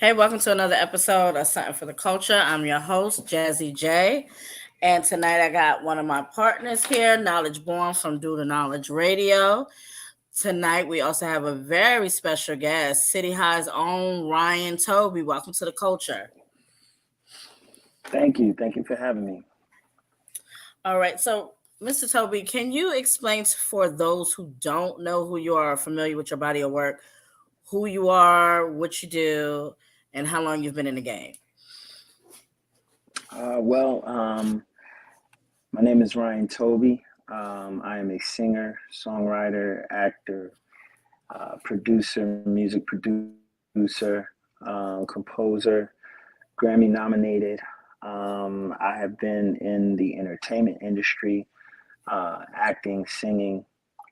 Hey, welcome to another episode of Something for the Culture. I'm your host, Jazzy J. And tonight I got one of my partners here, Knowledge Born from Do the Knowledge Radio. Tonight we also have a very special guest, City High's own Ryan Toby. Welcome to the culture. Thank you. Thank you for having me. All right, so Mr. Toby, can you explain for those who don't know who you are, familiar with your body of work, who you are, what you do, and how long you've been in the game? My name is Ryan Toby. I am a singer, songwriter, actor, producer, music producer, composer, Grammy nominated. I have been in the entertainment industry, acting, singing,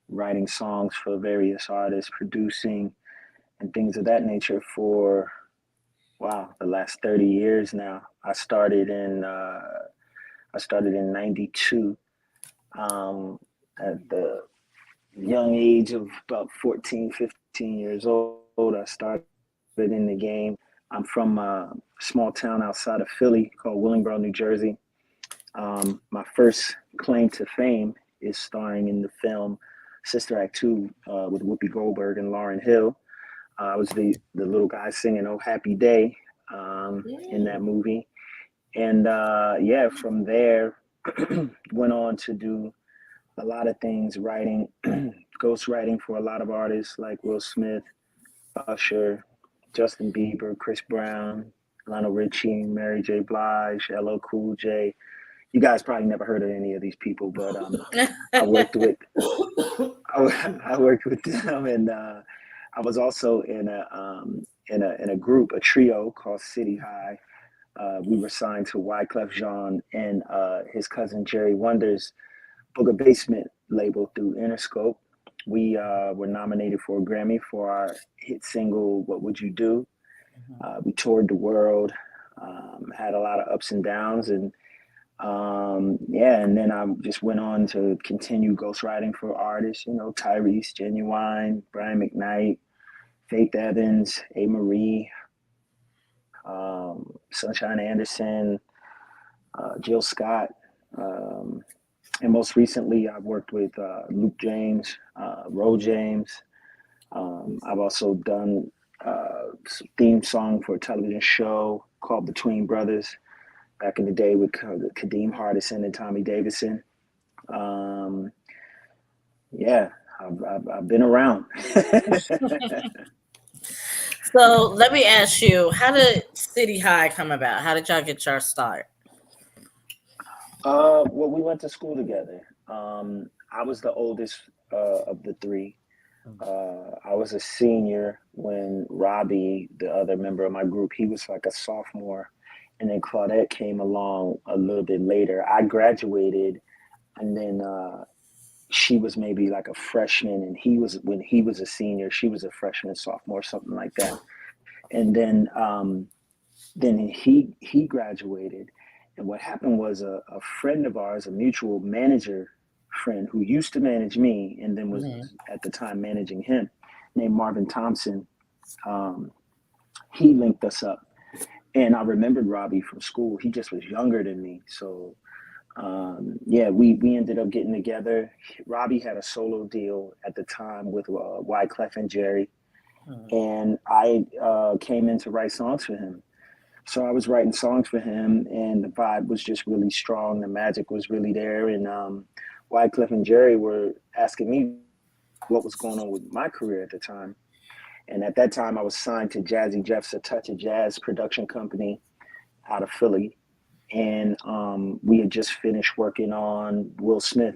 writing songs for various artists, producing, and things of that nature for, wow, the last 30 years now. I started in '92 at the young age of about 14, 15 years old. I started in the game. I'm from a small town outside of Philly called Willingboro, New Jersey. My first claim to fame is starring in the film Sister Act 2 with Whoopi Goldberg and Lauryn Hill. I was the little guy singing "Oh Happy Day" in that movie. And from there, went on to do a lot of things, writing, ghost writing for a lot of artists like Will Smith, Usher, Justin Bieber, Chris Brown, Lionel Richie, Mary J Blige, LL Cool J. You guys probably never heard of any of these people, but I worked with I worked with them, and I was also in a group, a trio called City High. We were signed to Wyclef Jean and his cousin Jerry Wonder's Booger Basement label through Interscope. We were nominated for a Grammy for our hit single "What Would You Do." We toured the world, had a lot of ups and downs, and and then I just went on to continue ghostwriting for artists, Tyrese, Genuine, Brian McKnight, Faith Evans, A. Marie, Sunshine Anderson, Jill Scott, and most recently I've worked with Luke James, Ro James. I've also done some theme song for a television show called Between Brothers back in the day with Kadeem Hardison and Tommy Davidson. I've been around. So let me ask you, how did City High come about? How did y'all get your start? Well, we went to school together. I was the oldest of the three. I was a senior when Robbie, the other member of my group, he was like a sophomore. And then Claudette came along a little bit later. I graduated, and then she was maybe like a freshman, and when he was a senior, she was a freshman, sophomore, something like that. And then he graduated, and what happened was a friend of ours, a mutual manager friend who used to manage me, and then was at the time managing him, named Marvin Thompson. He linked us up. And I remembered Robbie from school. He just was younger than me. So, we ended up getting together. Robbie had a solo deal at the time with Wyclef and Jerry. And I came in to write songs for him. So I was writing songs for him, and the vibe was just really strong. The magic was really there. And Wyclef and Jerry were asking me what was going on with my career at the time. And at that time, I was signed to Jazzy Jeff's A Touch of Jazz production company out of Philly. And we had just finished working on Will Smith,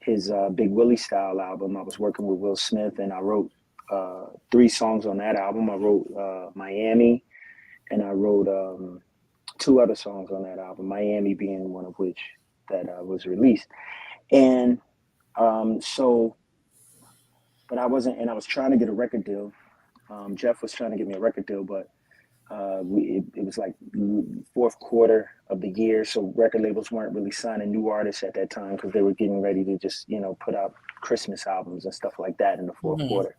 his Big Willie Style album. I was working with Will Smith, and I wrote 3 songs on that album. I wrote Miami, and I wrote 2 other songs on that album, Miami being one of which that was released. And but I wasn't, and I was trying to get a record deal. Jeff was trying to get me a record deal, but it was like fourth quarter of the year, so record labels weren't really signing new artists at that time because they were getting ready to just put out Christmas albums and stuff like that in the fourth quarter.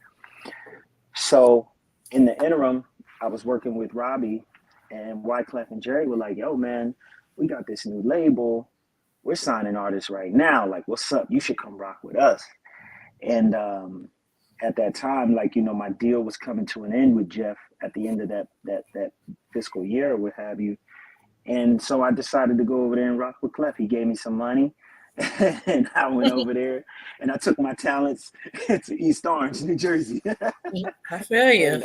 So in the interim, I was working with Robbie, and Wyclef and Jerry were like, "Yo, man, we got this new label. We're signing artists right now. Like, what's up? You should come rock with us." And at that time, like, you know, my deal was coming to an end with Jeff at the end of that fiscal year, or what have you. And so I decided to go over there and rock with Clef. He gave me some money, and I went over there and I took my talents to East Orange, New Jersey. I feel you.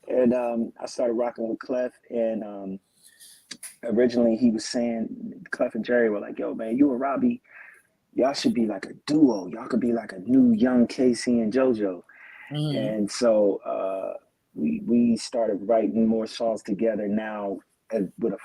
and I started rocking with Clef. And originally he was saying, Clef and Jerry were like, "Yo, man, you and Robbie, y'all should be like a duo. Y'all could be like a new young Casey and JoJo." Mm-hmm. And so we started writing more songs together now, with a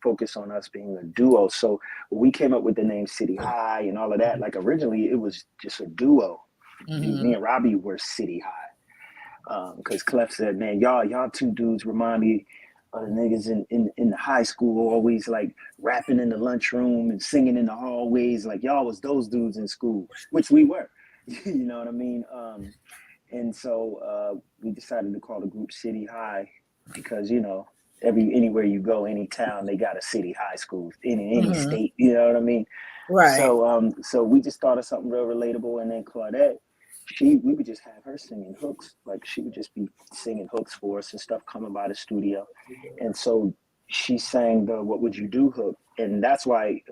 focus on us being a duo. So when we came up with the name City High and all of that, like originally it was just a duo. Mm-hmm. Me and Robbie were City High, because Clef said, "Man, y'all two dudes remind me of the niggas in the high school, always like rapping in the lunchroom and singing in the hallways. Like y'all was those dudes in school," which we were. You know what I mean? And so we decided to call the group City High because, you know, anywhere you go, any town, they got a city high school in any state. You know what I mean? Right. So we just thought of something real relatable, and then Claudette, we would just have her singing hooks. Like she would just be singing hooks for us and stuff coming by the studio. And so she sang the "What Would You Do" hook. And that's why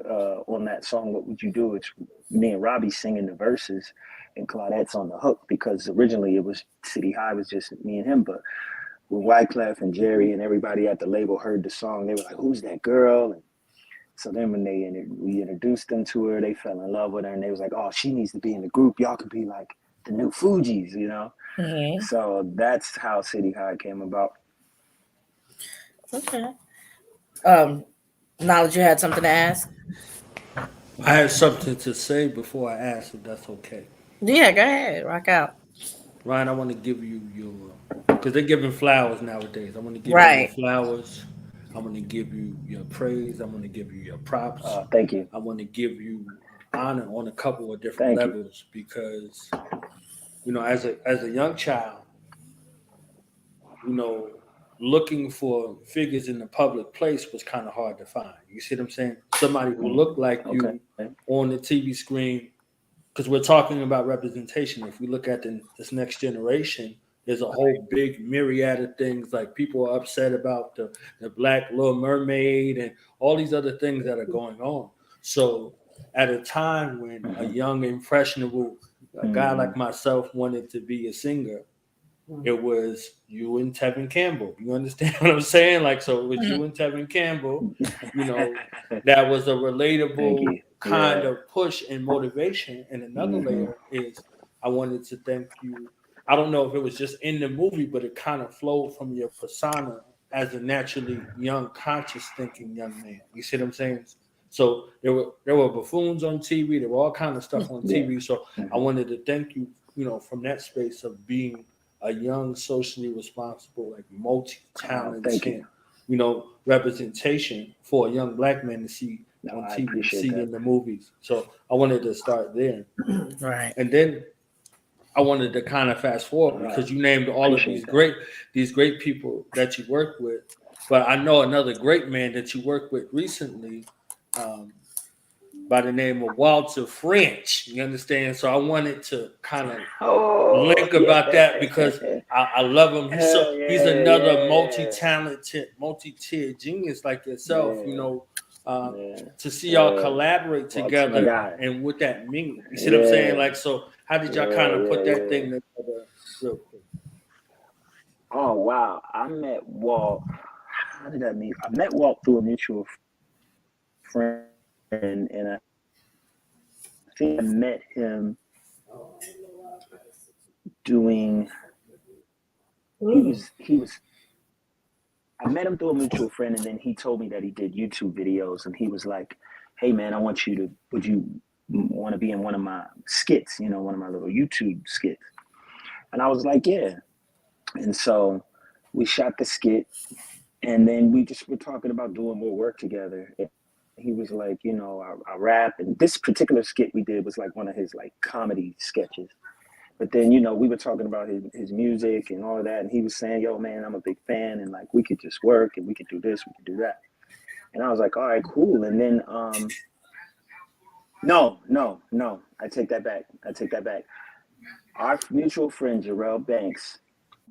on that song, "What Would You Do," it's me and Robbie singing the verses and Claudette's on the hook, because originally it was City High was just me and him. But when Wyclef and Jerry and everybody at the label heard the song, they were like, "Who's that girl?" And so then when we introduced them to her, they fell in love with her, and they was like, "Oh, she needs to be in the group. Y'all could be like the new Fugees," you know? Mm-hmm. So that's how City High came about. Okay. Knowledge, you had something to ask? I had something to say before I ask if that's okay. Yeah, go ahead. Rock out. Ryan, I want to give you your, because they're giving flowers nowadays. I want to give you your Right. flowers. I want to give you your praise. I want to give you your props. Thank you. I want to give you honor on a couple of different Thank you. levels because, you know, as a young child, you know, looking for figures in the public place was kind of hard to find. You see what I'm saying? Somebody who looked like Okay. you on the TV screen, because we're talking about representation. If we look at this next generation, there's a whole big myriad of things. Like people are upset about the Black Little Mermaid and all these other things that are going on. So at a time when a young, impressionable guy like myself wanted to be a singer, it was you and Tevin Campbell. You understand what I'm saying? Like, so it was you and Tevin Campbell, you know, that was a Thank relatable you. kind Yeah. of push and motivation. And another layer is I wanted to thank you. I don't know if it was just in the movie, but it kind of flowed from your persona as a naturally young, conscious thinking young man. You see what I'm saying? So there were buffoons on TV, there were all kind of stuff on TV. So I wanted to thank you, you know, from that space of being a young, socially responsible, like Thank you. multi-talented, you know, representation for a young black man to see No, on I TV, to appreciate see that. in the movies. So I wanted to start there. Right. And then I wanted to kind of fast forward because you named all of Appreciate these great people that you work with. But I know another great man that you worked with recently, by the name of Walter French. You understand? So I wanted to kind of link about that because I love him. Hell He's yeah, another yeah, multi-talented, multi-tiered genius like yourself. You yeah, know, yeah, to see y'all yeah. collaborate Walt's my together guy. and what that means. You see what I'm saying? Yeah, Like, so how did y'all yeah, kind of put yeah, that yeah. thing together real quick? Oh wow, I met Walt. How did I meet? I met Walt through a mutual friend, and I think I met him doing. He was. I met him through a mutual friend, and then he told me that he did YouTube videos, and he was like, "Hey man, would you want to be in one of my skits? You know, one of my little YouTube skits?" And I was like, "Yeah." And so we shot the skit, and then we just were talking about doing more work together. And he was like, I rap, and this particular skit we did was like one of his like comedy sketches. But then, you know, we were talking about his music and all of that. And he was saying, yo, man, I'm a big fan. And like, we could just work and we could do this, we could do that. And I was like, all right, cool. And then, no, I take that back. Our mutual friend, Jarrell Banks,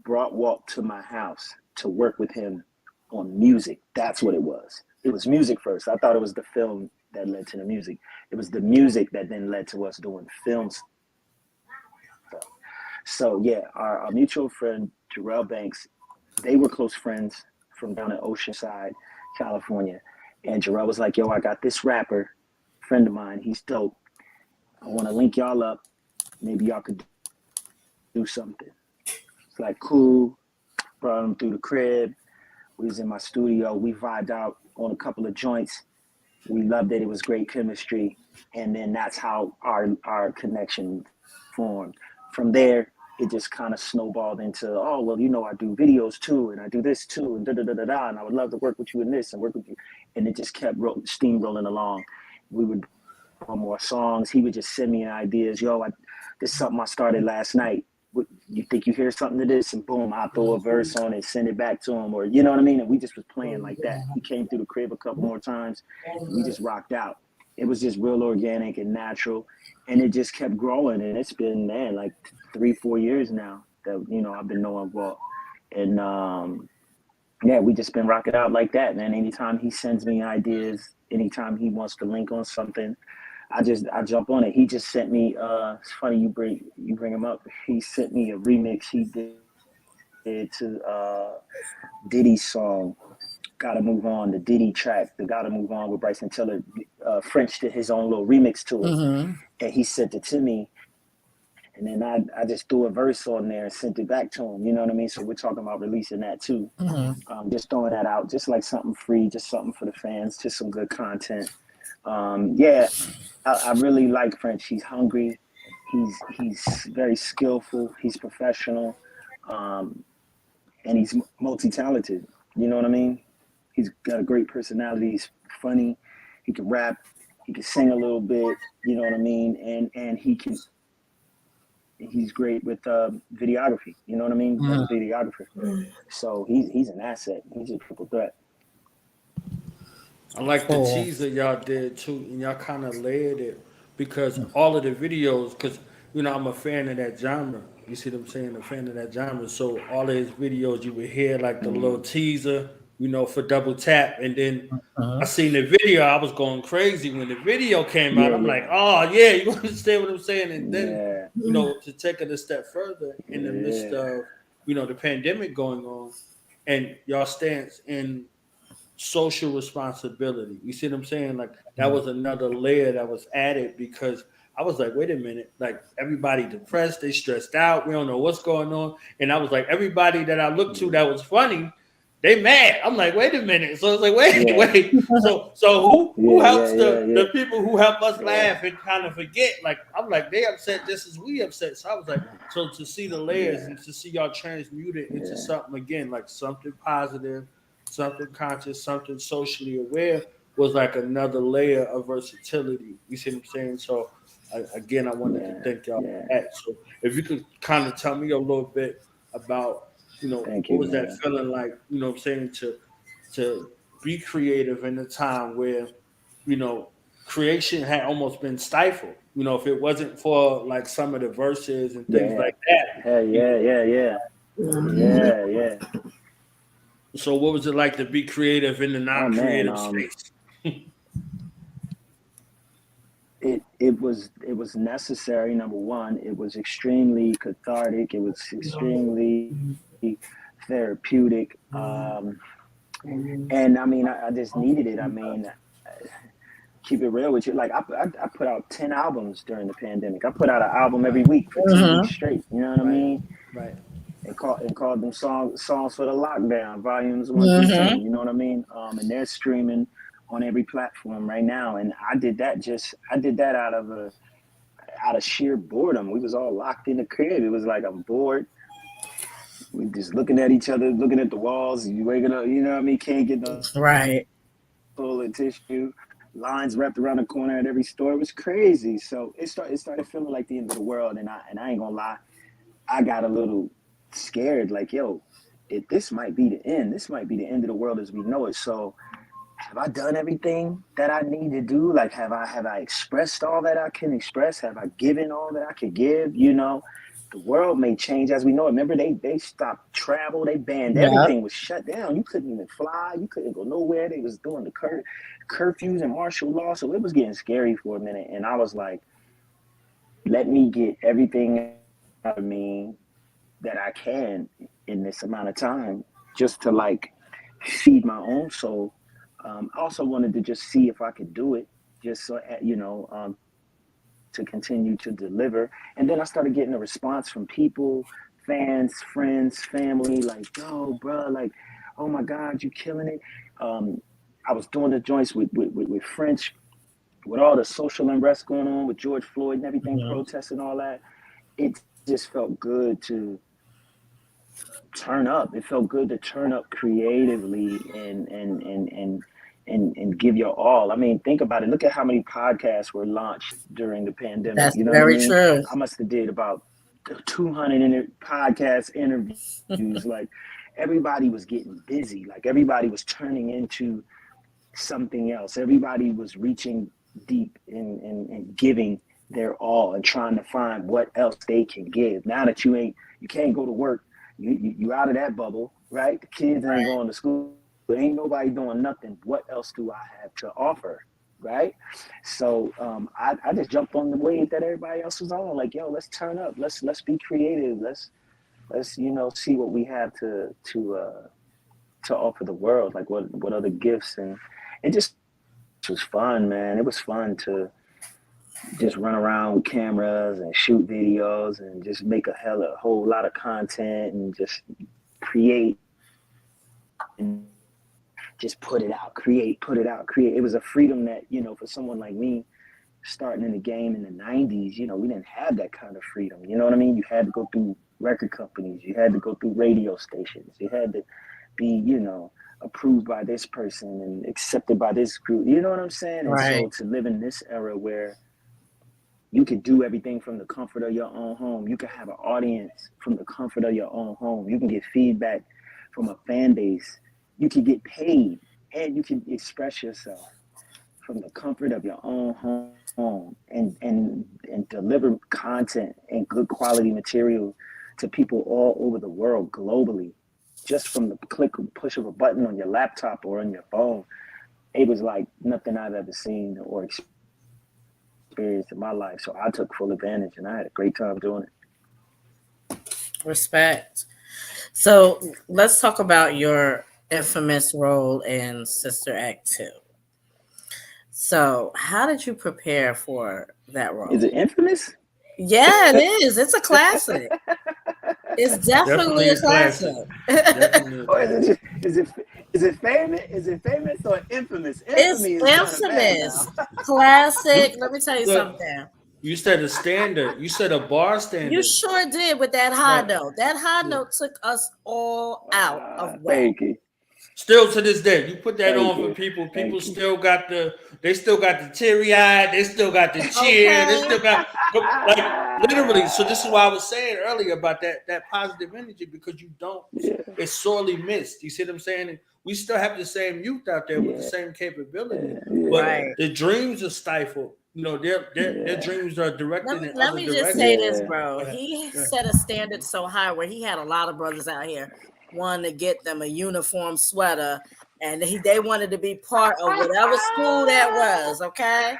brought Walt to my house to work with him on music. That's what it was. It was music first. I thought it was the film that led to the music. It was the music that then led to us doing films. So yeah, our mutual friend, Jarrell Banks, they were close friends from down in Oceanside, California. And Jarrell was like, yo, I got this rapper, friend of mine. He's dope. I want to link y'all up. Maybe y'all could do something. It's like, cool. Brought him through the crib. We was in my studio. We vibed out on a couple of joints. We loved it. It was great chemistry. And then that's how our connection formed. From there, it just kind of snowballed into, oh, well, you know, I do videos too, and I do this too, and da-da-da-da-da, and I would love to work with you in this and work with you. And it just kept steamrolling along. We would do more songs. He would just send me ideas. Yo, this is something I started last night. You think you hear something to this? And boom, I throw a verse on it, send it back to him, or you know what I mean? And we just was playing like that. He came through the crib a couple more times. And we just rocked out. It was just real organic and natural. And it just kept growing. And it's been, man, like 3-4 years now that, you know, I've been knowing Walt. And yeah, we just been rocking out like that, man. Anytime he sends me ideas, anytime he wants to link on something, I jump on it. He just sent me, it's funny you bring him up. He sent me a remix he did to Diddy's song, Gotta Move On, the Diddy track, the Gotta Move On with Bryson Tiller. French did his own little remix to it. Mm-hmm. And he sent it to me. And then I just threw a verse on there and sent it back to him. You know what I mean? So we're talking about releasing that too. Mm-hmm. Just throwing that out, just like something free, just something for the fans, just some good content. Yeah, I really like French. He's hungry. He's very skillful. He's professional. And he's multi-talented. You know what I mean? He's got a great personality. He's funny. He can rap. He can sing a little bit. You know what I mean? And he's great with videography. You know what I mean? Mm. Videographer. So he's an asset. He's a triple threat. I like the teaser y'all did too, and y'all kind of layered it because all of the videos, because you know I'm a fan of that genre. You see what I'm saying? A fan of that genre. So all of his videos, you would hear like the little teaser, you know, for Double Tap, and then I seen the video. I was going crazy when the video came out. I'm like, oh yeah, you understand what I'm saying? And then you know, to take it a step further in the midst of you know the pandemic going on, and y'all stance in social responsibility. You see what I'm saying? Like that was another layer that was added because I was like, wait a minute, like everybody depressed, they stressed out, we don't know what's going on. And I was like, everybody that I looked to that was funny, they mad. I'm like, wait a minute. So I was like, wait. So who helps the people who help us laugh and kind of forget? Like I'm like, they upset just as we upset. So I was like, so to see the layers and to see y'all transmute it into something again, like something positive, something conscious, something socially aware was like another layer of versatility. You see what I'm saying? So again, I wanted to thank y'all for that. So if you could kind of tell me a little bit about, you know, what was that feeling like, you know what I'm saying, to be creative in a time where, you know, creation had almost been stifled. You know, if it wasn't for like some of the verses and things like that. Yeah. So what was it like to be creative in the non-creative space? It was necessary. Number one, it was extremely cathartic. It was extremely therapeutic. And I mean, I just needed it. I mean, keep it real with you. Like I put out 10 albums during the pandemic. I put out an album every week for 2 weeks straight. You know what I mean? Right. And called them songs for the lockdown, volumes 1 through 10. You know what I mean? And they're streaming on every platform right now. And I did that out of sheer boredom. We was all locked in the crib. It was like I'm bored. We just looking at each other, looking at the walls. You waking up, you know what I mean? Can't get no toilet tissue. Lines wrapped around the corner at every store. It was crazy. So it started feeling like the end of the world. And I ain't gonna lie. I got a little scared, like, yo, this might be the end. This might be the end of the world as we know it. So have I done everything that I need to do? Like, have I expressed all that I can express? Have I given all that I could give? You know, the world may change as we know it. Remember, they stopped travel. They banned everything. Was shut down. You couldn't even fly. You couldn't go nowhere. They was doing the curfews and martial law. So it was getting scary for a minute. And I was like, let me get everything out of me that I can in this amount of time, just to like feed my own soul. I also wanted to just see if I could do it, just so, to continue to deliver. And then I started getting a response from people, fans, friends, family, like, yo, bro, like, oh my God, you killing it. I was doing the joints with French, with all the social unrest going on with George Floyd and everything, protests and all that. It just felt good to turn up. It felt good to turn up creatively and give your all. I mean, think about it. Look at how many podcasts were launched during the pandemic. That's you know very what I mean? true. I must have did about 200 podcast interviews. Like, everybody was getting busy. Like, everybody was turning into something else. Everybody was reaching deep and giving their all and trying to find what else they can give. Now that you can't go to work, you out of that bubble, right? The kids ain't going to school. But ain't nobody doing nothing. What else do I have to offer, right? So I just jumped on the wave that everybody else was on. Like, yo, let's turn up. Let's be creative. Let's see what we have to offer the world. Like, what other gifts, and it just was fun, man. It was fun to just run around with cameras and shoot videos and just make a whole lot of content and just create and just put it out, create. It was a freedom that, for someone like me starting in the game in the 90s, we didn't have that kind of freedom. You know what I mean? You had to go through record companies. You had to go through radio stations. You had to be, approved by this person and accepted by this group. You know what I'm saying? Right. And so to live in this era where you can do everything from the comfort of your own home. You can have an audience from the comfort of your own home. You can get feedback from a fan base. You can get paid, and you can express yourself from the comfort of your own home and deliver content and good quality material to people all over the world globally, just from the push of a button on your laptop or on your phone. It was like nothing I've ever seen or experienced in my life. So I took full advantage, and I had a great time doing it. Respect. So let's talk about your infamous role in Sister Act 2. So how did you prepare for that role? Is it infamous? Yeah, it is. It's a classic. It's definitely a classic. Or is it famous? Is it famous or infamous? It's infamous. Classic. Let me tell you something. You set a standard. You set a bar standard. You sure did with that high note. That high note took us all out of whack. Thank you. Still to this day, you put that on for people. People still got the teary eyed. They still got the cheer. Okay. They still got like literally. So this is why I was saying earlier about that positive energy, because you don't. Yeah. It's sorely missed. You see what I'm saying? And we still have the same youth out there with the same capability, but the dreams are stifled. Their dreams are directed. Let me just say this, bro. He set a standard so high where he had a lot of brothers out here wanting to get them a uniform sweater, and they wanted to be part of whatever school that was. Okay.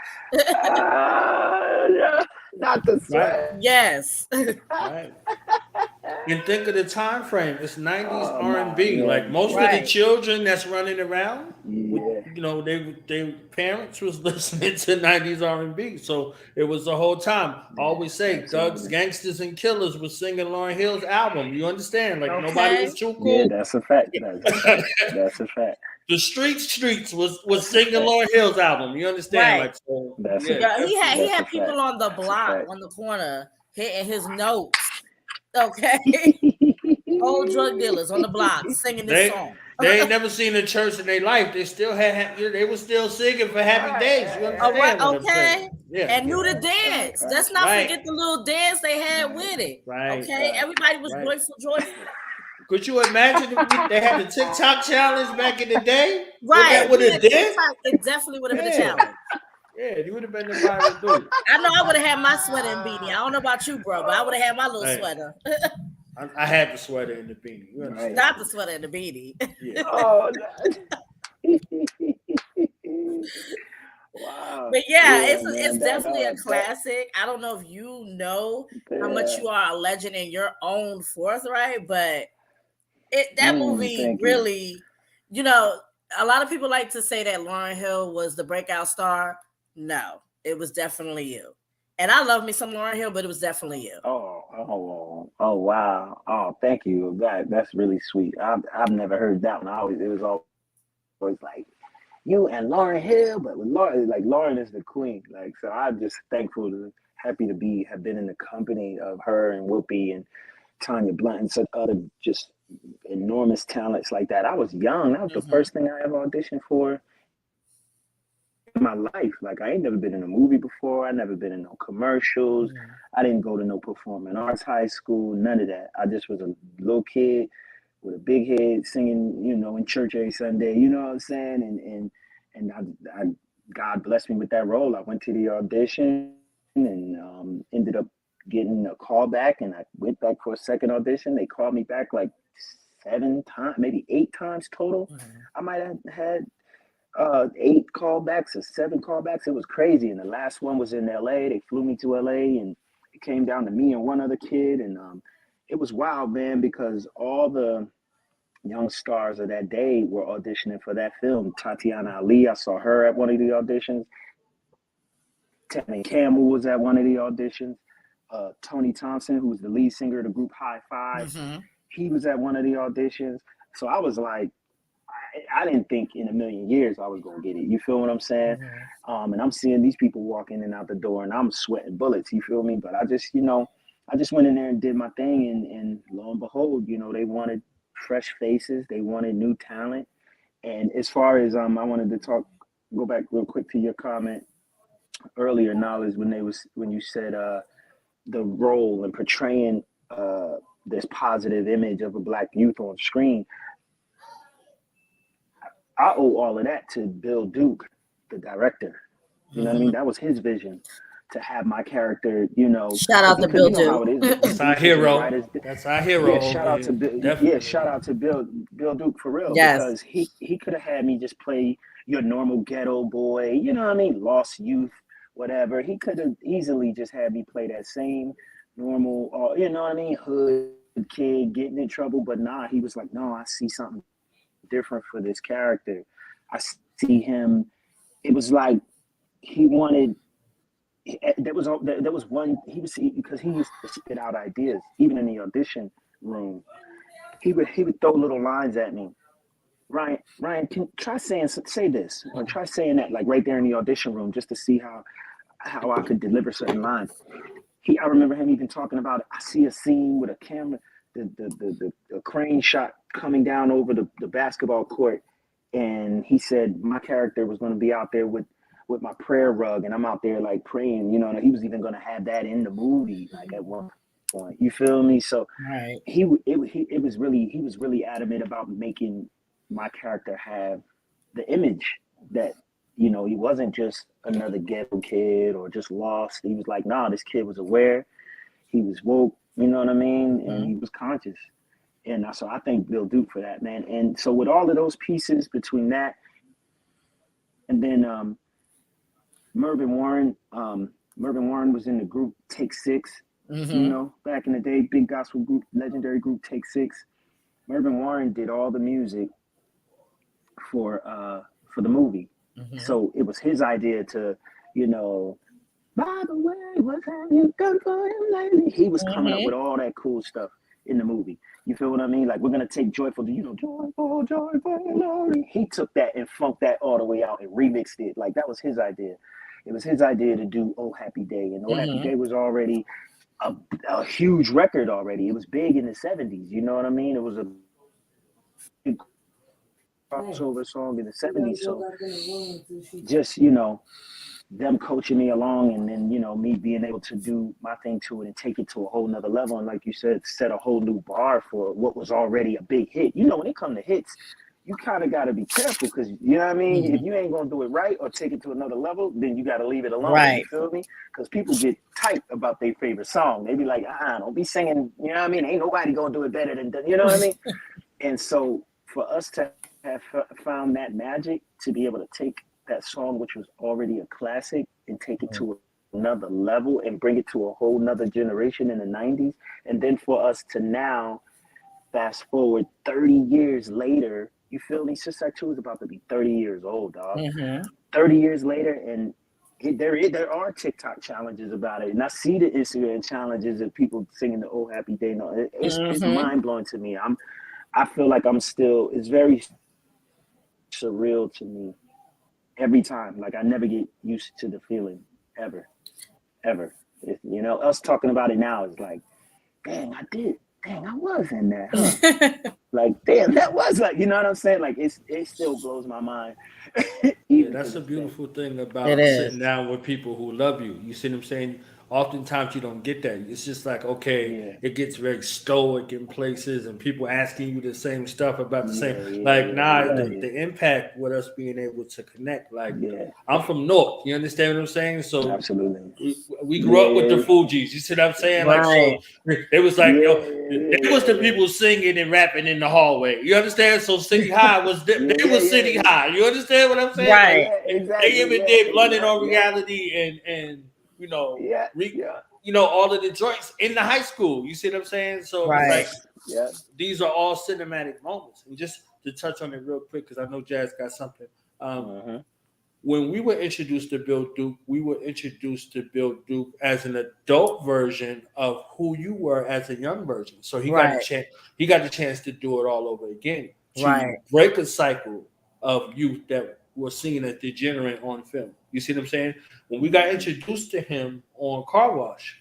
Not the sweat. Right. Yes. Right. And think of the time frame. It's 90s R&B. Like most of the children that's running around, their parents was listening to 90s R&B. So it was the whole time. I always say thugs, gangsters, and killers was singing Lauryn Hill's album. You understand? Like nobody was too cool. Yeah, that's a fact. That's a fact. The streets was singing Lauryn Hill's album. You understand? Right. Like so. He had people on the block, on the corner, hitting his notes. Okay. Old drug dealers on the block singing this song. They ain't never seen a church in their life. They still they were still singing for Happy Days. You All right, understand what I'm okay. saying? Yeah. And knew the dance. Let's not forget the little dance they had with it. Right. Okay, everybody was joyful. Could you imagine if they had the TikTok challenge back in the day? Right. That would have did? It definitely would have been a challenge. Yeah, you would have been the viral dude. I know I would have had my sweater and beanie. I don't know about you, bro, but I would have had my little sweater. I had the sweater and the beanie. You understand? Not the sweater and the beanie. Yeah. Oh, wow. But yeah, it's definitely a classic. I don't know if you know how much you are a legend in your own forthright, but that movie really, a lot of people like to say that Lauryn Hill was the breakout star. No, it was definitely you. And I love me some Lauryn Hill, but it was definitely you. Oh, wow. Oh, thank you. That's really sweet. I've never heard that one. It was always like you and Lauryn Hill, but with Lauryn is the queen. Like, so I'm just happy to have been in the company of her and Whoopi and Tanya Blunt and such other just enormous talents like that. I was young. That was the first thing I ever auditioned for in my life. Like, I ain't never been in a movie before. I never been in no commercials. I didn't go to no performing arts high school, none of that. I just was a little kid with a big head singing, in church every Sunday, you know what I'm saying? And I God blessed me with that role. I went to the audition and ended up getting a call back, and I went back for a second audition. They called me back like 7 times, maybe 8 times total. I might have had 8 callbacks or 7 callbacks. It was crazy. And the last one was in LA. They flew me to LA, and it came down to me and one other kid. And it was wild, man, because all the young stars of that day were auditioning for that film. Tatiana Ali, I saw her at one of the auditions. Tevin Campbell was at one of the auditions. Tony Thompson, who was the lead singer of the group High Five, he was at one of the auditions. So I was like, I didn't think in a million years I was going to get it. You feel what I'm saying? And I'm seeing these people walk in and out the door, and I'm sweating bullets. You feel me? But I just went in there and did my thing, and lo and behold, they wanted fresh faces. They wanted new talent. And as far as I wanted to go back real quick to your comment earlier, Knowledge, when you said the role and portraying this positive image of a Black youth on screen. I owe all of that to Bill Duke, the director. You know what I mean? That was his vision, to have my character, Shout out to Bill Duke. That's our hero. That's our hero. Yeah, shout out to Bill. Yeah, shout out to Bill Duke for real. Yes. Because he could have had me just play your normal ghetto boy, you know what I mean? Lost youth, whatever. He could have easily just had me play that same normal, you know what I mean, hood kid getting in trouble. But nah, he was like, no, I see something different for this character. I see him. It was like he wanted. There was one. Because he used to spit out ideas even in the audition room. He would throw little lines at me. Ryan, can try say this or try saying that, like right there in the audition room, just to see how I could deliver certain lines. I remember him even talking about, I see a scene with a camera, the crane shot coming down over the basketball court, and he said my character was going to be out there with my prayer rug, and I'm out there like praying, and he was even going to have that in the movie, like at one point. You feel me? So right. He was really adamant about making my character have the image that, he wasn't just another ghetto kid or just lost. He was like, nah, this kid was aware, he was woke, you know what I mean? And he was conscious. And so I thank Bill Duke for that, man. And so with all of those pieces between that and then Mervyn Warren was in the group Take 6, back in the day, big gospel group, legendary group Take 6. Mervyn Warren did all the music for the movie. So it was his idea to, by the way, what have you done for him lately? He was coming up with all that cool stuff in the movie. You feel what I mean? Like, we're gonna take joyful, joyful, glory. He took that and funked that all the way out and remixed it. Like, that was his idea. It was his idea to do Oh Happy Day, and Oh Happy Day was already a huge record already. It was big in the 70s. You know what I mean? It was a crossover song in the 70s. So just, them coaching me along, and then, me being able to do my thing to it and take it to a whole nother level. And like you said, set a whole new bar for what was already a big hit. When it comes to hits, you kind of got to be careful, because, you know what I mean? Mm-hmm. If you ain't going to do it right or take it to another level, then you got to leave it alone. Right. You feel me? Because people get tight about their favorite song. They be like, don't be singing, you know what I mean? Ain't nobody going to do it better than, you know what I mean? And so for us to have found that magic, to be able to take that song, which was already a classic, and take it to another level and bring it to a whole nother generation in the 90s. And then for us to now, fast forward 30 years later, you feel me? Sister Act 2 is about to be 30 years old, dog. Mm-hmm. 30 years later, and there are TikTok challenges about it. And I see the Instagram challenges of people singing the "Oh Happy Day." No, it's mind-blowing to me. I feel like it's very surreal to me every time. Like, I never get used to the feeling, ever. Us talking about it now is like, dang, I was in that, huh? Like, damn, that was like, you know what I'm saying? Like, it still blows my mind. That's a beautiful thing about sitting down with people who love you. You see what I'm saying? Oftentimes you don't get that. It's just like, okay, it gets very stoic in places, and people asking you the same stuff about the same. The impact with us being able to connect. Like, I'm from North. You understand what I'm saying? So absolutely, we grew up with the Fugees. You see what I'm saying? Right. Like, so it was like, it was the people singing and rapping in the hallway. You understand? So City High was they was City High. You understand what I'm saying? Right. Like, exactly. They even did Blunted on Reality and all of the joints in the high school. You see what I'm saying? So it's like, these are all cinematic moments. And just to touch on it real quick, because I know Jazz got something. When we were introduced to Bill Duke, we were introduced to Bill Duke as an adult version of who you were as a young version. So he got the chance. He got the chance to do it all over again, to break a cycle of youth that was seen as degenerate on film. You see what I'm saying? When we got introduced to him on Car Wash,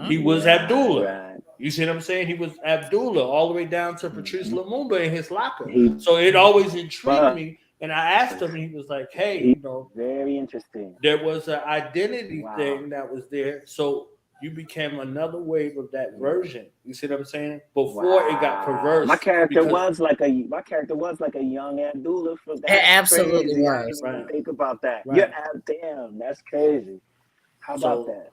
he was Abdullah. Right. You see what I'm saying? He was Abdullah all the way down to Patrice Lumumba in his locker. So it always intrigued me. And I asked him, and he was like, hey, very interesting. There was an identity thing that was there. So you became another wave of that version. You see what I'm saying? Before it got perverse. My character was like a young Abdullah. It absolutely crazy. was. I didn't think about that. Right. Damn, that's crazy. How about that?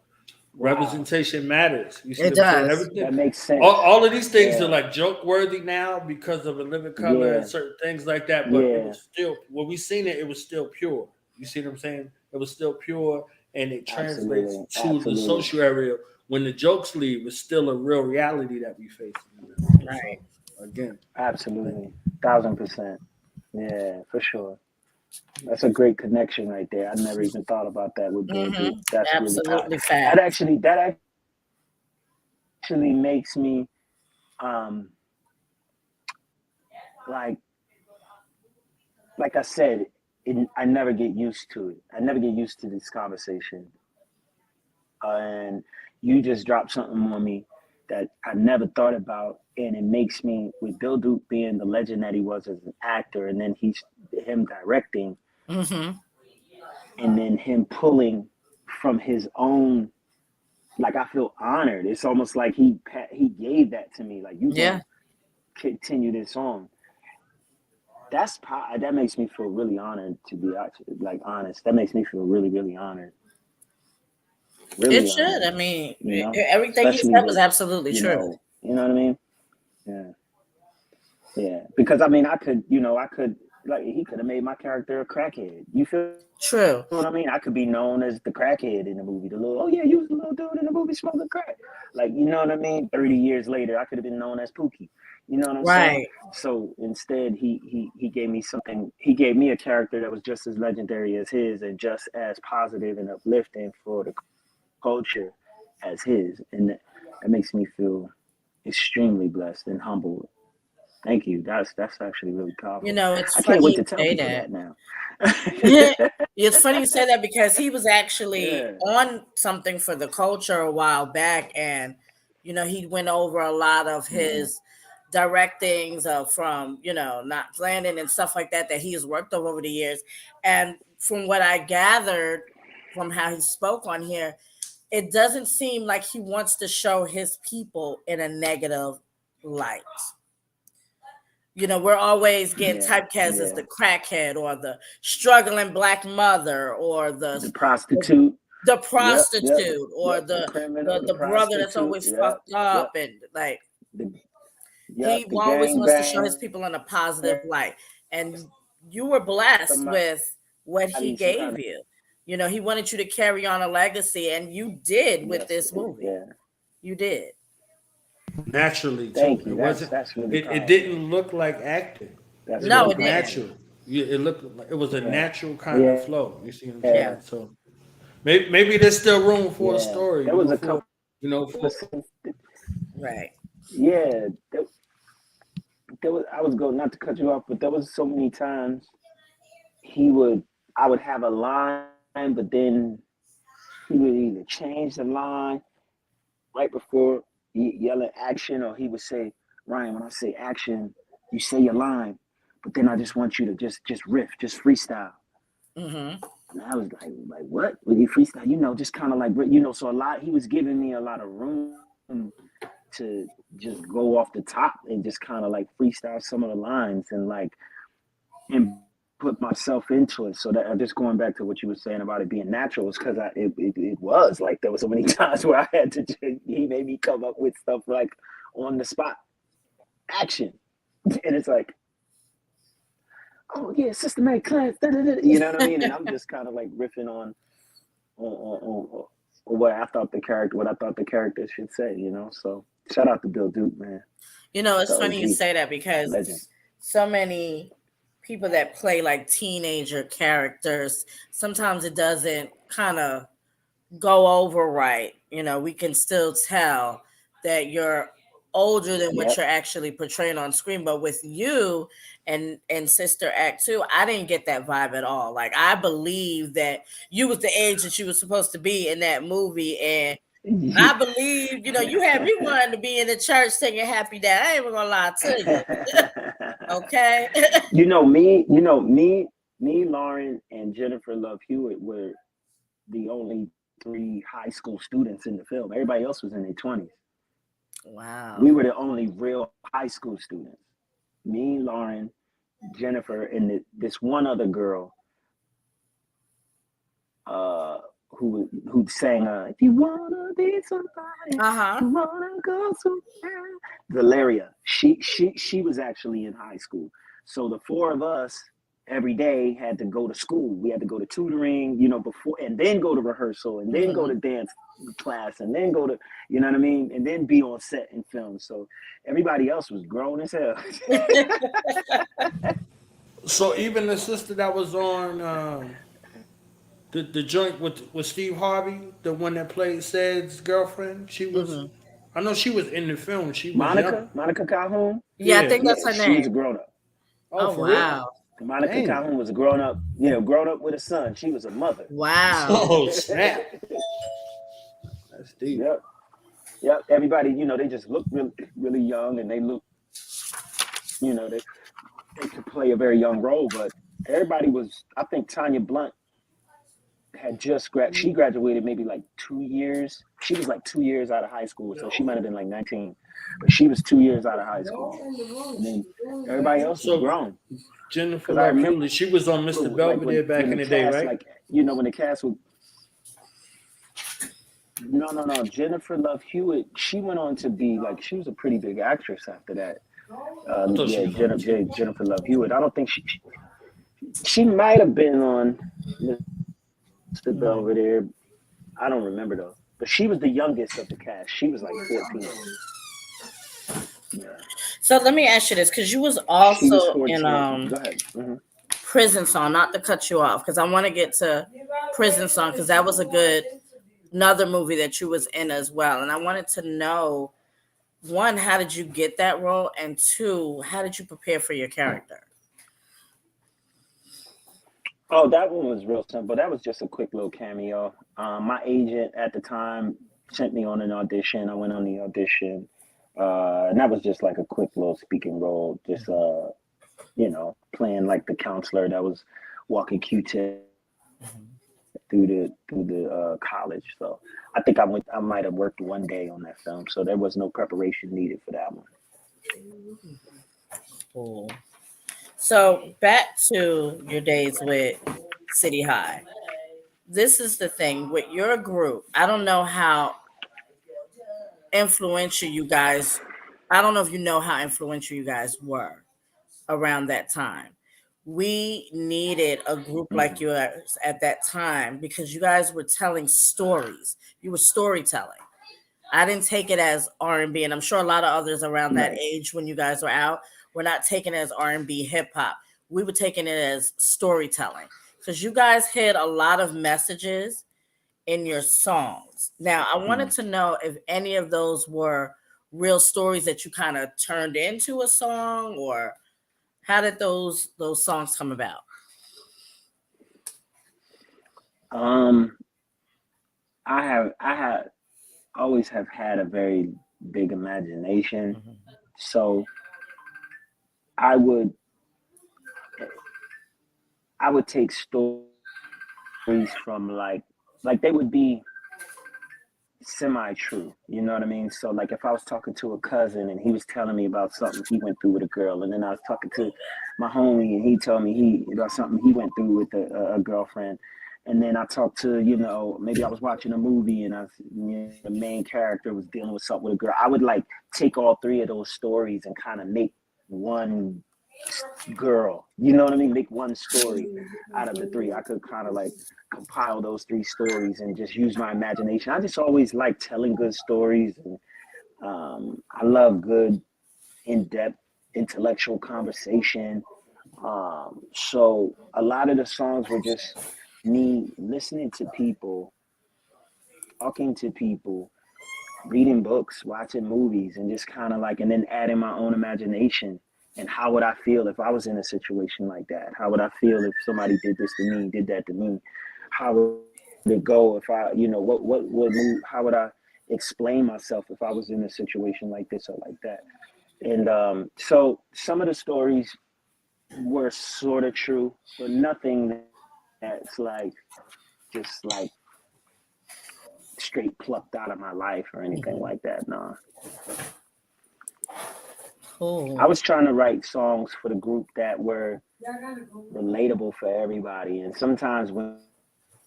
Representation matters. You see it does. Everything. That makes sense. All of these things are like joke worthy now because of a living color and certain things like that. But it was still, when we seen it, it was still pure. You see what I'm saying? It was still pure, and it translates to the social area. When the jokes leave, it's still a real reality that we face. Right. So, again. Absolutely. 1000%. Yeah, for sure. That's a great connection right there. I never even thought about that with Bill Duke. That's absolutely fact. That actually makes me like I said, I never get used to it. I never get used to this conversation. And you just dropped something on me that I never thought about, and it makes me, with Bill Duke being the legend that he was as an actor, and then him directing, and then him pulling from his own, like, I feel honored. It's almost like he gave that to me, like, you can continue this on. That makes me feel really honored, to be like honest. That makes me feel really, really honored. Really it should. honored. I mean, everything he said was absolutely true. You know what I mean? Yeah. Because I mean, I could, like, he could have made my character a crackhead. You feel true? What I mean? I could be known as the crackhead in the movie. You was the little dude in the movie smoking crack. Like, you know what I mean? 30 years later, I could have been known as Pookie. You know what I'm saying? So instead, he gave me something. He gave me a character that was just as legendary as his, and just as positive and uplifting for the culture as his, and that makes me feel extremely blessed and humbled. Thank you. That's actually really powerful. It's I funny can't wait to you tell say people that now. It's funny you say that, because he was actually on something for the culture a while back, and he went over a lot of his directings from, not landing and stuff like that he has worked over the years. And from what I gathered from how he spoke on here, it doesn't seem like he wants to show his people in a negative light. We're always getting typecast as the crackhead or the struggling black mother or the prostitute. The prostitute or the brother that's always fucked up and like he always wants to show his people in a positive light. And you were blessed with what he gave you. He wanted you to carry on a legacy, and you did with this movie. Yeah. You did. Naturally, thank you. It wasn't. Really it didn't look like acting. It didn't. Natural. It looked like it was a natural kind of flow. You see what I'm saying? So maybe there's still room for a story. There was a couple, right. Yeah, there was. I was going not to cut you off, but there was so many times I would have a line, but then he would either change the line right before yelling action, or he would say, Ryan, when I say action, you say your line, but then I just want you to just riff, just freestyle. Mm-hmm. And I was like, what? Would you freestyle? Just kind of like, so he was giving me a lot of room to just go off the top and just kind of like freestyle some of the lines and put myself into it. So that just going back to what you were saying about it being natural is because it was like there were so many times where I had to he made me come up with stuff like on the spot action, and it's like, oh yeah, systematic class, you know what I mean? And I'm just kind of like riffing on what I thought the character should say, So shout out to Bill Duke, man. It's funny you say that because legend. So many people that play like teenager characters, sometimes it doesn't kind of go over right. We can still tell that you're older than what you're actually portraying on screen. But with you and Sister Act 2, I didn't get that vibe at all. Like, I believe that you was the age that you was supposed to be in that movie. And I believe, you had me wanting to be in the church singing Happy Dad. I ain't even gonna lie to you. Okay. me, Lauren, and Jennifer Love Hewitt were the only 3 high school students in the film. Everybody else was in their 20s. Wow. We were the only real high school students. Me, Lauren, Jennifer, and this one other girl who sang if you wanna be somebody, you wanna go somewhere. Valeria. She was actually in high school. So the 4 of us every day had to go to school. We had to go to tutoring, before, and then go to rehearsal, and then go to dance class, and then go to, you know what I mean, and then be on set and film. So everybody else was grown as hell. So even the sister that was on the joint with Steve Harvey, the one that played Ced's girlfriend, she was. I know she was in the film. She was Monica Calhoun. Yeah, I think that's her name. She was a grown up. Oh wow. Monica Calhoun was a grown up, grown up with a son. She was a mother. Wow. Oh snap. That's deep. Yep. Everybody, they just look really, really young, and they look, they could play a very young role, but everybody was. I think Tanya Blunt had just she graduated maybe like 2 years. She was like 2 years out of high school, so she might have been like 19, but she was 2 years out of high school. And then everybody else was grown. Jennifer Love Hewitt, she was on Mr. Belvedere back in the day, right? Like, when the cast would. No. Jennifer Love Hewitt, she went on to be she was a pretty big actress after that. Jennifer Love Hewitt. I don't think she might have been on Mr. Belvedere. I don't remember though. But she was the youngest of the cast. She was like 14. Yeah. So let me ask you this, because you was also in Go ahead. Mm-hmm. Prison Song, not to cut you off, because I want to get to Prison Song, because that was another movie that you was in as well. And I wanted to know, 1, how did you get that role? And 2, how did you prepare for your character? Oh, that one was real simple. That was just a quick little cameo. My agent at the time sent me on an audition. I went on the audition. And that was just like a quick little speaking role, just playing like the counselor that was walking Q-Tip through the college. So I think I might have worked one day on that film, so there was no preparation needed for that one. Cool. So back to your days with City High. This is the thing with your group. I don't know how influential you guys. I don't know if you know how influential you guys were around that time. We needed a group like Mm-hmm. yours at that time because you guys were telling stories. You were storytelling. I didn't take it as R&B, and I'm sure a lot of others around that Right. age when you guys were out were not taking it as R&B hip hop. We were taking it as storytelling because you guys hid a lot of messages in your songs. Now, I wanted Mm-hmm. to know if any of those were real stories that you kind of turned into a song, or how did those songs come about? Um, I always have had a very big imagination, Mhm. so I would I would take stories from like they would be semi-true, you know what I mean? So like if I was talking to a cousin and he was telling me about something he went through with a girl, and then I was talking to my homie and he told me he about something he went through with a girlfriend, and then I talked to, maybe I was watching a movie and the main character was dealing with something with a girl. I would like take all three of those stories and kind of make one girl, you know what I mean? Make one story out of the three. I could kind of like compile those three stories and just use my imagination. I just always like telling good stories, and I love good, in-depth, intellectual conversation. So a lot of the songs were just me listening to people, talking to people, reading books, watching movies, and just kind of like, and then adding my own imagination. And how would I feel if I was in a situation like that? How would I feel if somebody did this to me, did that to me? How would it go if I, what would move? How would I explain myself if I was in a situation like this or like that? And so some of the stories were sort of true, but nothing that's like just like straight plucked out of my life or anything Mhm. like that. No. I Cool. was trying to write songs for the group that were relatable for everybody. And sometimes when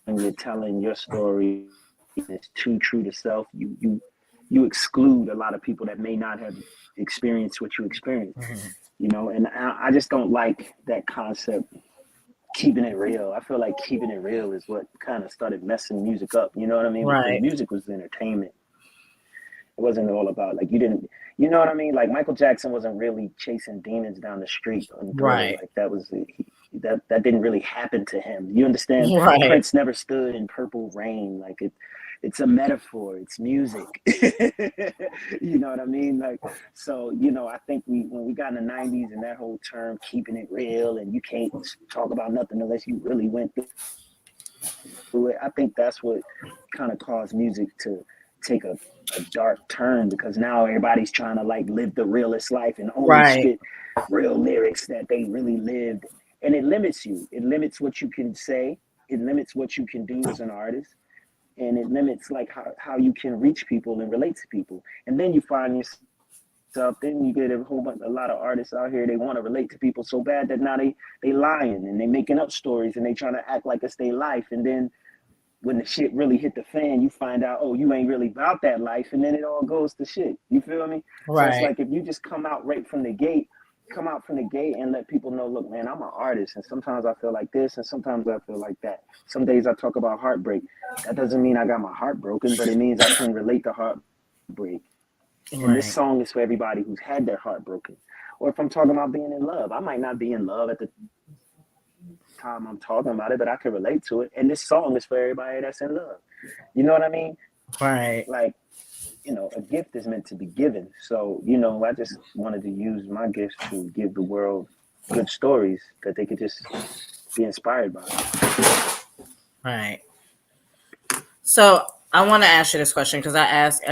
you're telling your story and it's too true to self, you exclude a lot of people that may not have experienced what you experienced. Mhm. And I just don't like that concept, keeping it real. I feel like keeping it real is what kind of started messing music up. You know what I mean? Because Right. music was entertainment. It wasn't all about like you didn't, you know what I mean? Like Michael Jackson wasn't really chasing demons down the street on Thriller. Right. Like that was that didn't really happen to him. You understand? Right. Prince never stood in purple rain. Like it's a metaphor. It's music. You know what I mean? Like so. I think when we got in the '90s and that whole term keeping it real, and you can't talk about nothing unless you really went through it. I think that's what kind of caused music to take a dark turn, because now everybody's trying to like live the realest life and only Right. spit real lyrics that they really lived. And it limits you. It limits what you can say. It limits what you can do as an artist. And it limits like how you can reach people and relate to people. And then you find yourself, then you get a lot of artists out here, they want to relate to people so bad that now they lying and they making up stories and they trying to act like it's their life. And then when the shit really hit the fan, you find out, oh, you ain't really about that life, and then it all goes to shit. You feel me? So it's Right. like if you just come out from the gate and let people know, look, man, I'm an artist, and sometimes I feel like this, and sometimes I feel like that. Some days I talk about heartbreak. That doesn't mean I got my heart broken, but it means I can relate to heartbreak. And this Right. song is for everybody who's had their heart broken. Or if I'm talking about being in love, I might not be in love at the time I'm talking about it, but I can relate to it. And this song is for everybody that's in love. You know what I mean? Right. Like, a gift is meant to be given. So, I just wanted to use my gifts to give the world good stories that they could just be inspired by. Right. So I want to ask you this question because I ask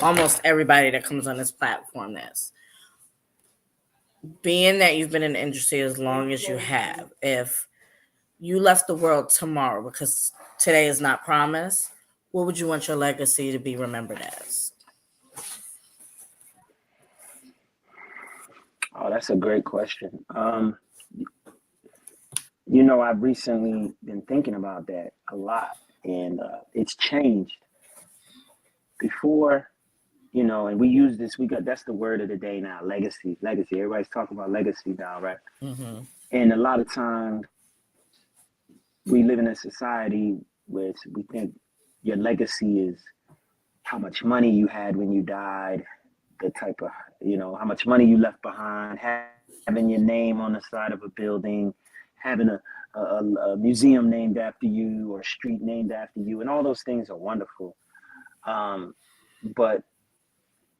almost everybody that comes on this platform this. Being that you've been in the industry as long as you have, if you left the world tomorrow, because today is not promised, what would you want your legacy to be remembered as? Oh, that's a great question. I've recently been thinking about that a lot, and it's changed. Before, and we use this, that's the word of the day now, legacy, legacy. Everybody's talking about legacy now, right? Mm-hmm. And a lot of times we live in a society where we think your legacy is how much money you had when you died, the type of, how much money you left behind, having your name on the side of a building, having a museum named after you or a street named after you. And all those things are wonderful. But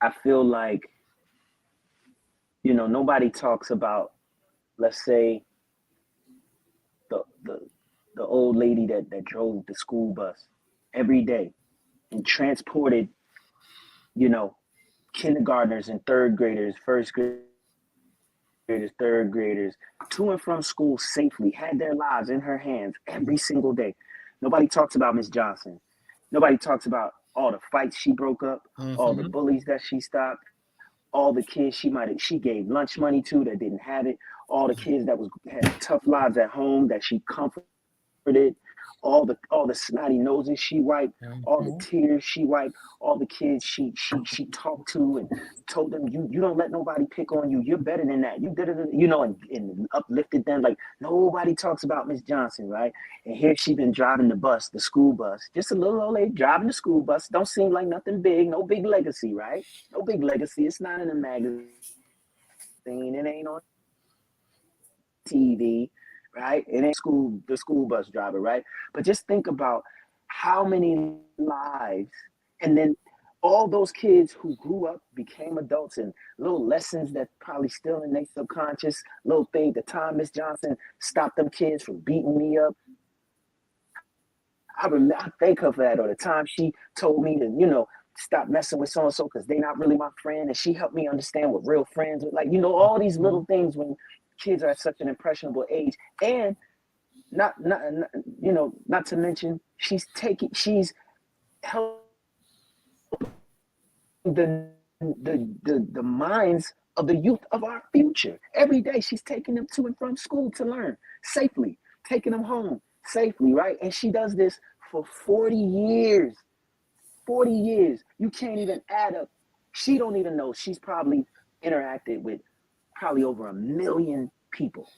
I feel like, nobody talks about, let's say, the old lady that drove the school bus every day and transported, kindergartners and third graders, first graders, third graders to and from school safely, had their lives in her hands every single day. Nobody talks about Miss Johnson. Nobody talks about all the fights she broke up, all the bullies that she stopped, all the kids she gave lunch money to that didn't have it, all the kids that had tough lives at home that she comforted, all the snotty noses she wiped, all the tears she wiped, all the kids she talked to and told them you don't let nobody pick on you. You're better than that. You did it, and uplifted them. Like nobody talks about Miss Johnson, right? And here she been driving the school bus, just a little old lady driving the school bus. Don't seem like nothing big, no big legacy, right? No big legacy. It's not in a magazine. It ain't on TV, right? It ain't the school bus driver, right? But just think about how many lives, and then all those kids who grew up, became adults, and little lessons that probably still in their subconscious, little thing, the time Miss Johnson stopped them kids from beating me up. I thank her for that, or the time she told me to, stop messing with so and so because they're not really my friend, and she helped me understand what real friends are like. All these little things when kids are at such an impressionable age, and not to mention she's helping the minds of the youth of our future. Every day she's taking them to and from school to learn safely, taking them home safely, right? And she does this for 40 years. 40 years. You can't even add up. She don't even know. She's probably interacted with probably over 1 million people.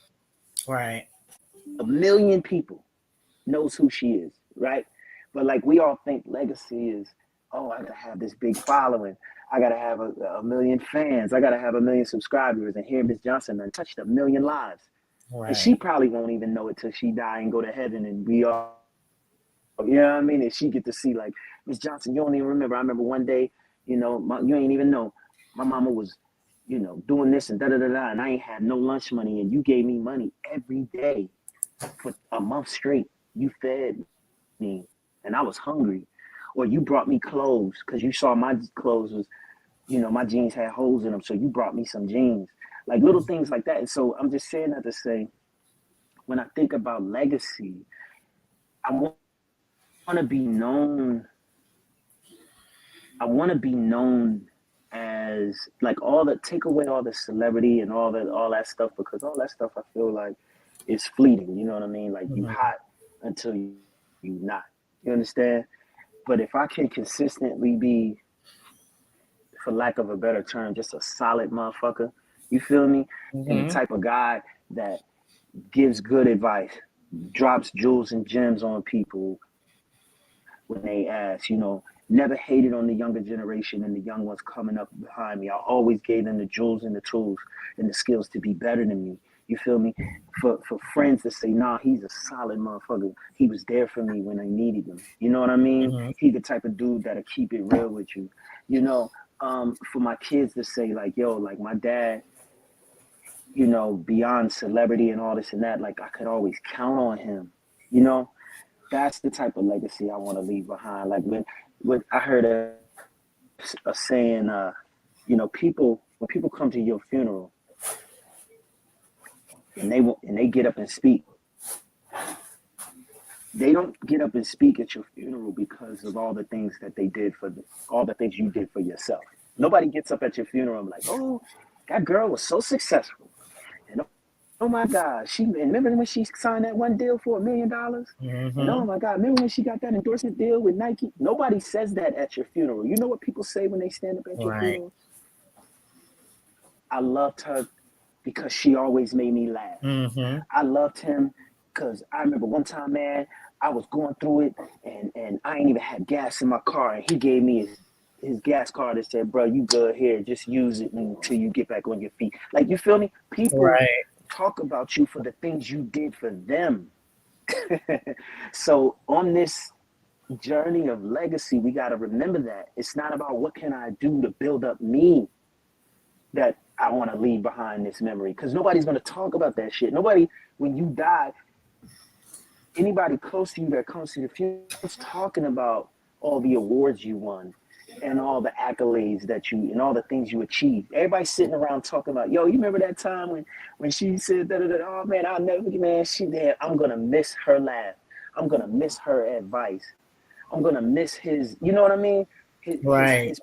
Right. 1 million people knows who she is, right? But like we all think legacy is, oh, I gotta have this big following. I gotta have a million fans. I gotta have 1 million subscribers. And here Miss Johnson done touched 1 million lives. Right. And she probably won't even know it till she die and go to heaven and we all, you know what I mean? And she get to see like, Miss Johnson, you don't even remember. I remember one day, you ain't even know. My mama was, doing this and da-da-da-da, and I ain't had no lunch money, and you gave me money every day for a month straight. You fed me, and I was hungry. Or you brought me clothes because you saw my clothes was, my jeans had holes in them, so you brought me some jeans. Like little things like that. And so I'm just saying that to say, when I think about legacy, I want to be known. I want to be known as like take away all the celebrity and all that stuff, because all that stuff I feel like is fleeting. You know what I mean? Like you hot until you not. You understand? But if I can consistently be, for lack of a better term, just a solid motherfucker, you feel me? And the type of guy that gives good advice, drops jewels and gems on people when they ask, never hated on the younger generation and the young ones coming up behind me. I always gave them the jewels and the tools and the skills to be better than me. You feel me? For friends to say, nah, he's a solid motherfucker. He was there for me when I needed him. You know what I mean? He's the type of dude that'll keep it real with you. For my kids to say like, yo, like my dad, beyond celebrity and all this and that, like I could always count on him. That's the type of legacy I want to leave behind. Like when I heard a saying, when people come to your funeral and they get up and speak, they don't get up and speak at your funeral because of all the things that they did all the things you did for yourself. Nobody gets up at your funeral and like, oh, that girl was so successful. And oh my God, and remember when she signed that one deal for $1 million? Mm-hmm. And oh my God, remember when she got that endorsement deal with Nike? Nobody says that at your funeral. You know what people say when they stand up at your funeral? I loved her because she always made me laugh. Mm-hmm. I loved him because I remember one time, man, I was going through it and I ain't even had gas in my car. And he gave me his gas card and said, bro, you good here. Just use it until you get back on your feet. Like, you feel me? People talk about you for the things you did for them. So on this journey of legacy, we got to remember that. It's not about what can I do to build up me that I want to leave behind this memory, because nobody's going to talk about that shit. Nobody, when you die, anybody close to you that comes to your funeral is talking about all the awards you won and all the accolades and all the things you achieved. Everybody's sitting around talking about, yo, you remember that time when she said that? Oh man, I'll never forget, man. She did. I'm going to miss her laugh. I'm going to miss her advice. I'm going to miss his, you know what I mean? His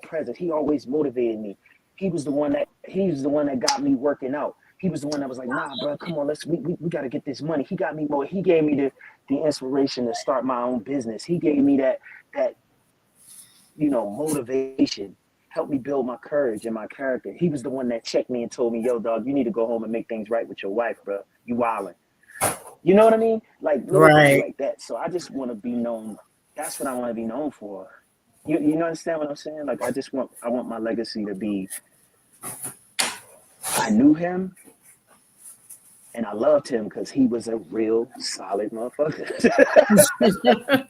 presence. He always motivated me. He was the one that got me working out. He was the one that was like, nah, bro, come on, we got to get this money. He got me more. He gave me the inspiration to start my own business. He gave me that motivation, helped me build my courage and my character. He was the one that checked me and told me, yo, dog, you need to go home and make things right with your wife, bro. You wildin'. You know what I mean? Like little things like that. So I just want to be known. That's what I want to be known for. You understand what I'm saying? Like I want my legacy to be, I knew him and I loved him because he was a real solid motherfucker.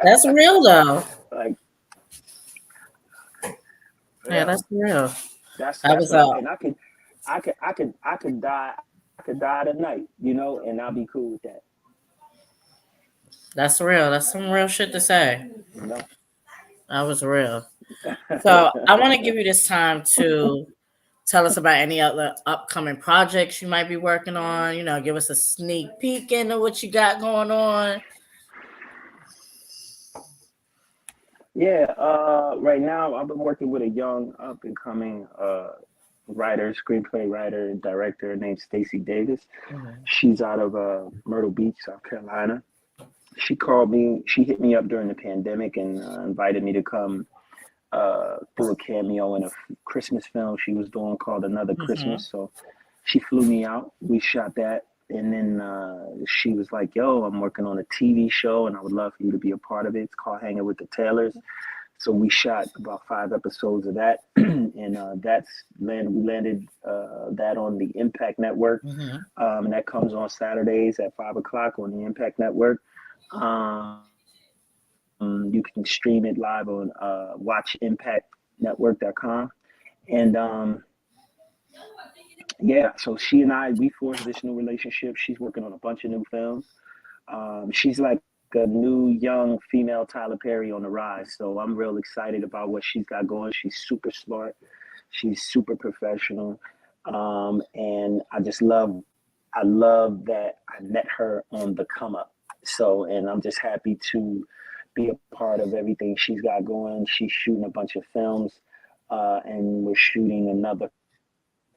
That's real though. Like, yeah, that's real. That's and I could die tonight, and I'll be cool with that. That's real. That's some real shit to say. No. That was real. So I want to give you this time to tell us about any other upcoming projects you might be working on. Give us a sneak peek into what you got going on. Yeah, right now I've been working with a young up and coming screenplay writer and director named Stacey Davis. Mm-hmm. She's out of Myrtle Beach, South Carolina. She hit me up during the pandemic and invited me to come do a cameo in a Christmas film she was doing called Another Christmas. So she flew me out. We shot that. And then she was like, yo, I'm working on a TV show and I would love for you to be a part of it. It's called Hanging with the Taylors. So we shot about 5 episodes of that. And we landed that on the Impact Network. And that comes on Saturdays at 5 o'clock on the Impact Network. You can stream it live on watchimpactnetwork.com. And yeah, so she and we forged this new relationship. She's working on a bunch of new films. She's like a new young female Tyler Perry on the rise. So I'm real excited about what she's got going. She's super smart. She's super professional. And I love that I met her on the come up. So, and I'm just happy to be a part of everything she's got going. She's shooting a bunch of films, and we're shooting another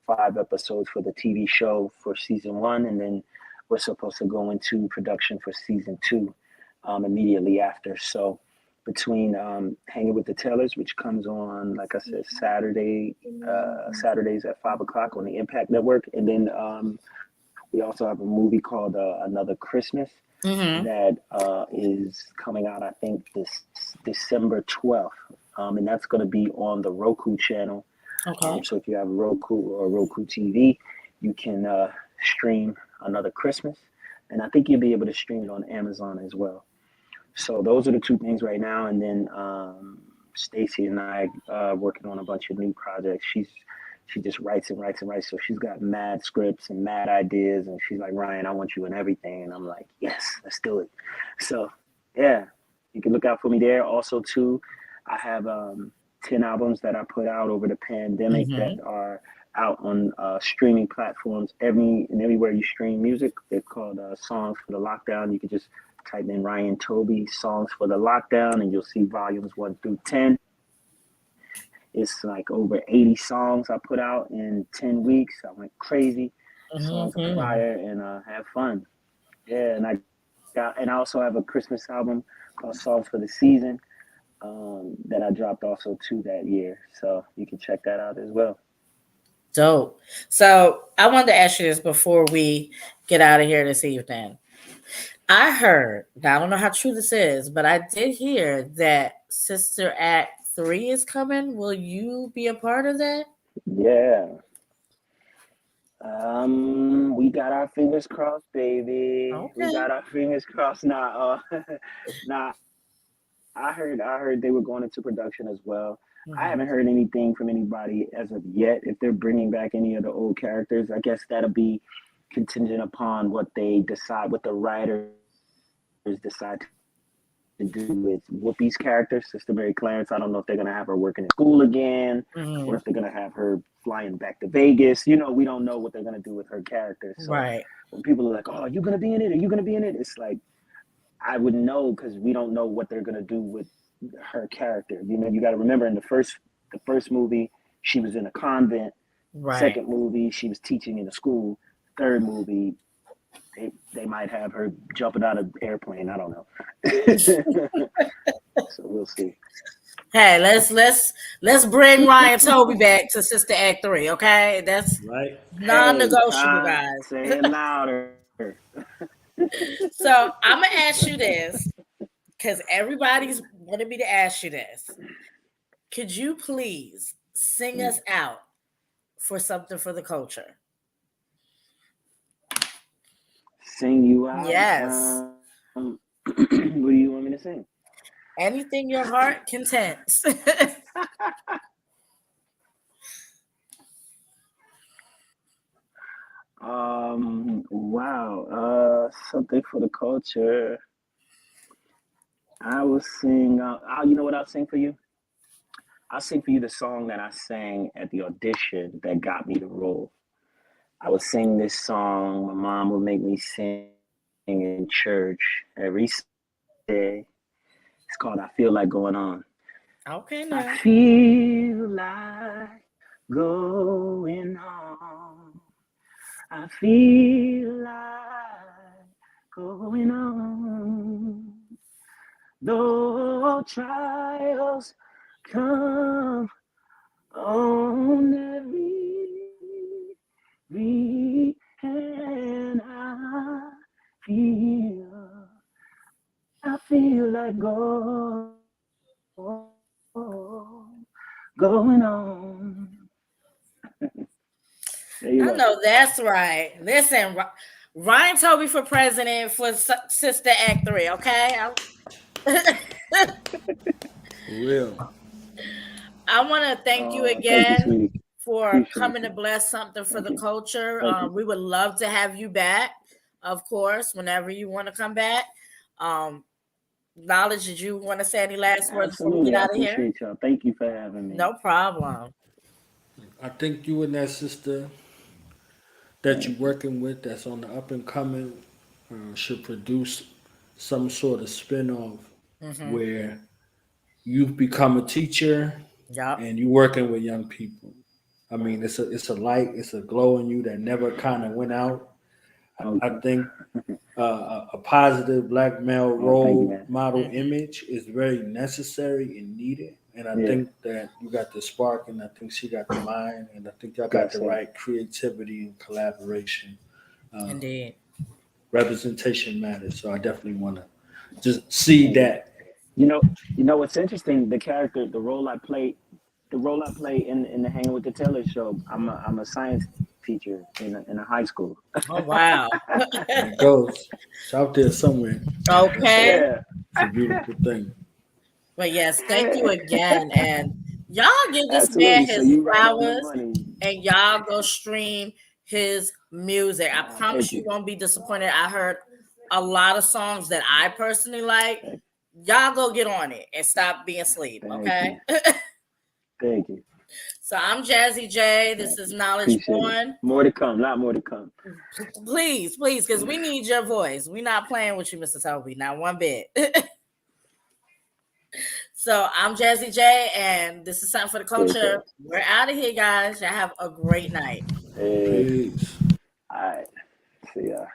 5 episodes for the TV show for season 1, and then we're supposed to go into production for season 2 immediately after. So between Hanging with the Taylors, which comes on, like I said, Saturdays at 5 o'clock on the Impact Network, and then we also have a movie called Another Christmas that is coming out, I think, this December 12th, and that's going to be on the Roku channel. Okay. So if you have Roku or Roku TV, you can stream Another Christmas, and I think you'll be able to stream it on Amazon as well. So those are the 2 things right now, and then Stacey and I working on a bunch of new projects. She just writes and writes and writes, so she's got mad scripts and mad ideas, and she's like, Ryan, I want you in everything, and I'm like, yes, let's do it. So yeah, you can look out for me there. Also too, I have 10 albums that I put out over the pandemic that are out on streaming platforms everywhere you stream music. They're called Songs for the Lockdown. You can just type in Ryan Toby Songs for the Lockdown, and you'll see volumes 1 through 10. It's like over 80 songs I put out in 10 weeks. I went crazy. Songs are fire, and have fun. Yeah, and I also have a Christmas album called Songs for the Season that I dropped also too that year. So you can check that out as well. Dope. So I wanted to ask you this before we get out of here this evening. I heard, now I don't know how true this is, but I did hear that Sister Act 3 is coming. Will you be a part of that? Yeah. We got our fingers crossed, baby. Okay. We got our fingers crossed. Nah, I heard they were going into production as well. I haven't heard anything from anybody as of yet. If they're bringing back any of the old characters, I guess that'll be contingent upon what they decide, what the writers decide to do with Whoopi's character, Sister Mary Clarence. I don't know if they're going to have her working in school again, or if they're going to have her flying back to Vegas. You know, we don't know what they're going to do with her character. So when people are like, oh, are you going to be in it? Are you going to be in it? It's like, I wouldn't know, because we don't know what they're going to do with her character. You know, you got to remember, in the first movie, she was in a convent. Second movie, she was teaching in a school. Third movie, they might have her jumping out of an airplane. I don't know. So we'll see. Hey, let's bring Ryan Toby back to Sister Act 3, okay? That's right. Non-negotiable, guys. Say it louder. So I'm gonna ask you this, because everybody's wanted me to ask you this. Could you please sing us out for something for the culture? Sing you out? Yes. What do you want me to sing? Anything your heart contents. Wow. Something for the culture. I will sing. You know what I'll sing for you? I'll sing for you the song that I sang at the audition that got me the role. I would sing this song. My mom would make me sing in church every day. It's called "I Feel Like Going On." Okay, now. I feel like going on. I feel like going on. Though trials come on every hand, I feel like going on. I know that's right. Listen, Ryan Toby for president for Sister Act 3, okay? Real. I want to thank you again thank you, for coming to bless something for the culture. We would love to have you back, of course, whenever you want to come back. Knowledge, did you want to say any last words before we get out of here? I appreciate y'all. Thank you for having me. No problem. I think you and that sister that you're working with that's on the up and coming should produce some sort of spinoff where you've become a teacher and you're working with young people. I mean, it's a light, it's a glow in you that never kind of went out. I think a positive black male role model image is very necessary and needed. And I think that you got the spark, and I think she got the mind, and I think y'all got the right creativity and collaboration. Indeed. Representation matters. So I definitely want to just see that. You know what's interesting? The character, the role I play in the Hanging with the Taylor show. I'm a science teacher in a high school. Oh wow! It goes. It's out there somewhere. Okay. Yeah. It's a beautiful thing. But yes, thank you again, and y'all give this man his flowers, and y'all go stream his music. I promise you won't be disappointed. I heard a lot of songs that I personally like y'all go get on it and stop being asleep, okay? Thank you. So I'm Jazzy J. This is Knowledge Born. More to come, not more to come. Please, because we need your voice. We're not playing with you, Mr. Toby, not one bit. So I'm Jazzy J, and this is Something for the Culture. We're out of here, guys. Y'all have a great night. Hey. Peace. All right. See ya.